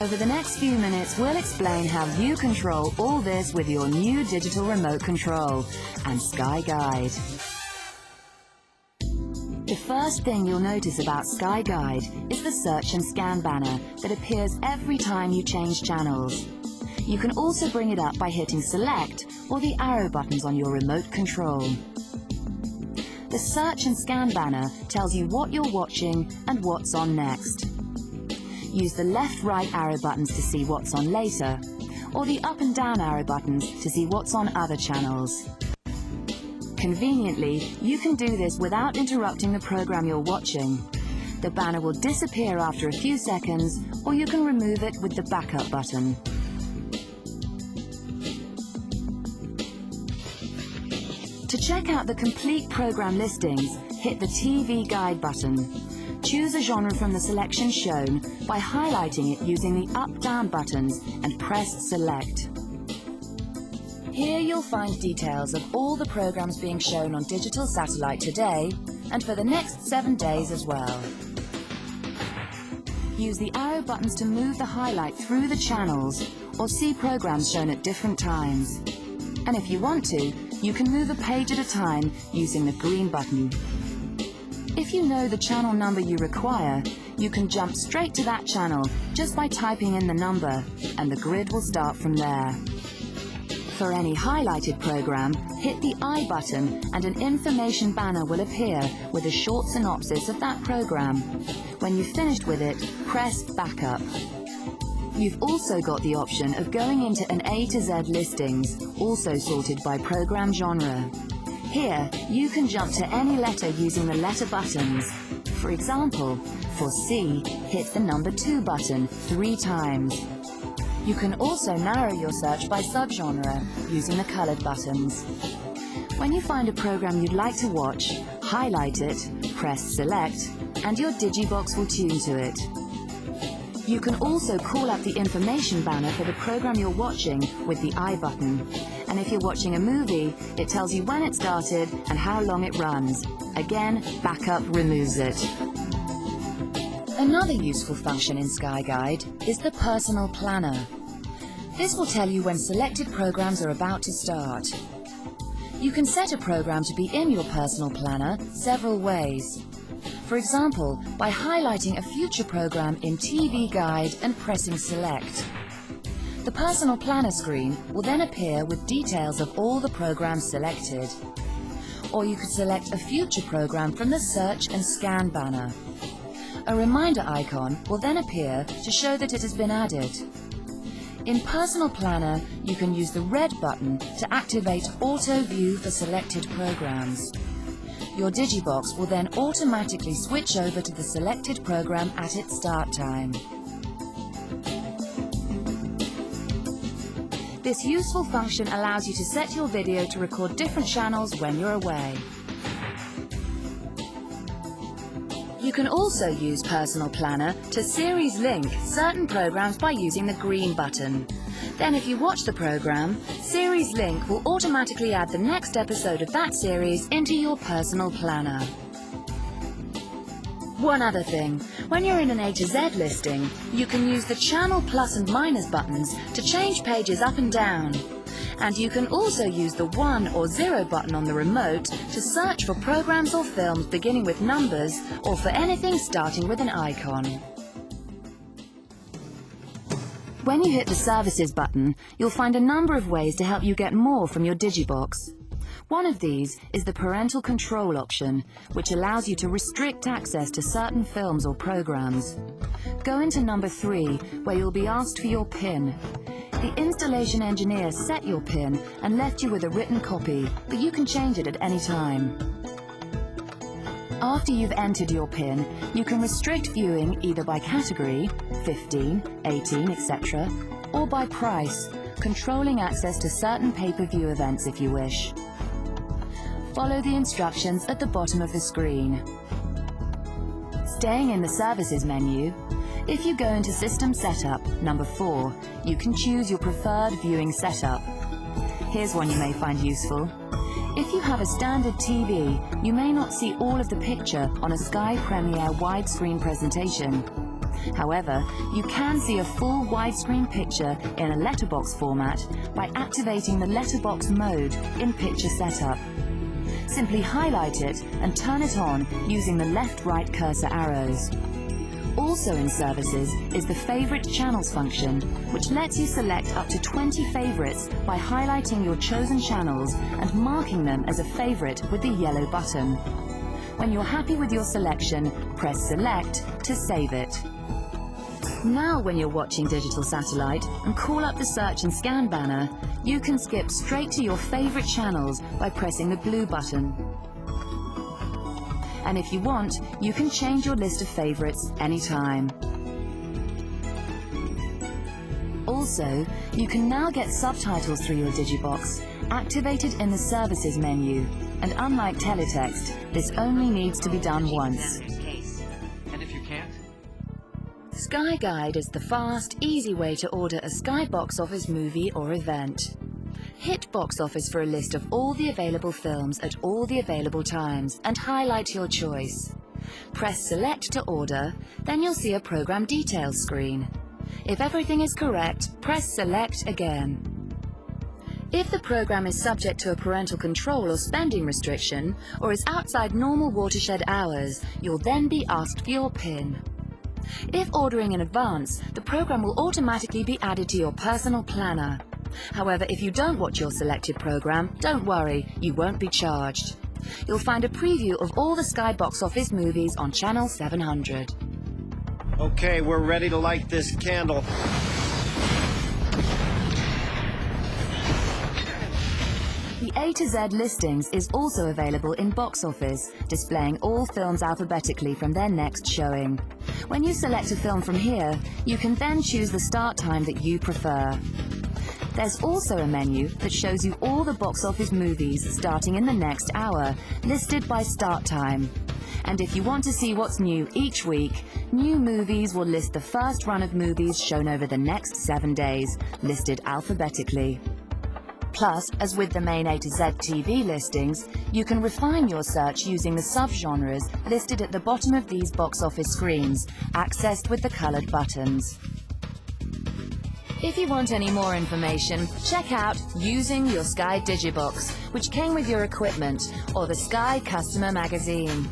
Over the next few minutes, we'll explain how you control all this with your new digital remote control and Sky Guide. The first thing you'll notice about Sky Guide is the search and scan banner that appears every time you change channels. You can also bring it up by hitting select or the arrow buttons on your remote control. The search and scan banner tells you what you're watching and what's on next. Use the left-right arrow buttons to see what's on later, or the up and down arrow buttons to see what's on other channels. Conveniently, you can do this without interrupting the program you're watching. The banner will disappear after a few seconds, or you can remove it with the backup button. To check out the complete program listings, hit the TV Guide button. Choose a genre from the selection shown by highlighting it using the up-down buttons and press select. Here you'll find details of all the programs being shown on digital satellite today and for the next 7 days as well. Use the arrow buttons to move the highlight through the channels or see programs shown at different times. And if you want to, you can move a page at a time using the green button. If you know the channel number you require, you can jump straight to that channel just by typing in the number, and the grid will start from there. For any highlighted program, hit the I button and an information banner will appear with a short synopsis of that program. When you've finished with it, press Backup. You've also got the option of going into an A to Z listings, also sorted by program genre. Here, you can jump to any letter using the letter buttons. For example, for C, hit the number 2 button 3 times. You can also narrow your search by subgenre using the colored buttons. When you find a program you'd like to watch, highlight it, press select, and your Digibox will tune to it. You can also call up the information banner for the program you're watching with the I button. And if you're watching a movie, it tells you when it started and how long it runs. Again, Backup removes it. Another useful function in Sky Guide is the Personal Planner. This will tell you when selected programs are about to start. You can set a program to be in your Personal Planner several ways. For example, by highlighting a future program in TV Guide and pressing select. The Personal Planner screen will then appear with details of all the programs selected. Or you could select a future program from the search and scan banner. A reminder icon will then appear to show that it has been added. In Personal Planner, you can use the red button to activate Auto View for selected programs. Your Digibox will then automatically switch over to the selected program at its start time. This useful function allows you to set your video to record different channels when you're away. You can also use Personal Planner to series link certain programs by using the green button. Then if you watch the program, Series Link will automatically add the next episode of that series into your Personal Planner. One other thing, when you're in an A to Z listing, you can use the channel plus and minus buttons to change pages up and down. And you can also use the 1 or 0 button on the remote to search for programs or films beginning with numbers or for anything starting with an icon. When you hit the Services button, you'll find a number of ways to help you get more from your Digibox. One of these is the Parental Control option, which allows you to restrict access to certain films or programs. Go into number 3, where you'll be asked for your PIN. The installation engineer set your PIN and left you with a written copy, but you can change it at any time. After you've entered your PIN, you can restrict viewing either by category, 15, 18, etc., or by price, controlling access to certain pay-per-view events if you wish. Follow the instructions at the bottom of the screen. Staying in the Services menu, if you go into System Setup, number 4, you can choose your preferred viewing setup. Here's one you may find useful. If you have a standard TV, you may not see all of the picture on a Sky Premiere widescreen presentation. However, you can see a full widescreen picture in a letterbox format by activating the letterbox mode in Picture Setup. Simply highlight it and turn it on using the left-right cursor arrows. Also in Services is the Favorite Channels function, which lets you select up to 20 favorites by highlighting your chosen channels and marking them as a favorite with the yellow button. When you're happy with your selection, press Select to save it. Now when you're watching digital satellite and call up the Search and Scan banner, you can skip straight to your favorite channels by pressing the blue button. And if you want, you can change your list of favorites anytime. Also, you can now get subtitles through your Digibox, activated in the Services menu. And unlike teletext, this only needs to be done once. And if you can't? Sky Guide is the fast, easy way to order a Sky Box Office movie or event. Hit Box Office for a list of all the available films at all the available times and highlight your choice. Press Select to order, then you'll see a program details screen. If everything is correct, press Select again. If the program is subject to a parental control or spending restriction, or is outside normal watershed hours, you'll then be asked for your PIN. If ordering in advance, the program will automatically be added to your personal planner. However, if you don't watch your selected program, don't worry, you won't be charged. You'll find a preview of all the Sky Box Office movies on Channel 700. Okay, we're ready to light this candle. The A to Z listings is also available in Box Office, displaying all films alphabetically from their next showing. When you select a film from here, you can then choose the start time that you prefer. There's also a menu that shows you all the Box Office movies starting in the next hour, listed by start time. And if you want to see what's new each week, New Movies will list the first run of movies shown over the next 7 days, listed alphabetically. Plus, as with the main A to Z TV listings, you can refine your search using the subgenres listed at the bottom of these Box Office screens, accessed with the colored buttons. If you want any more information, check out Using Your Sky Digibox, which came with your equipment, or the Sky Customer Magazine.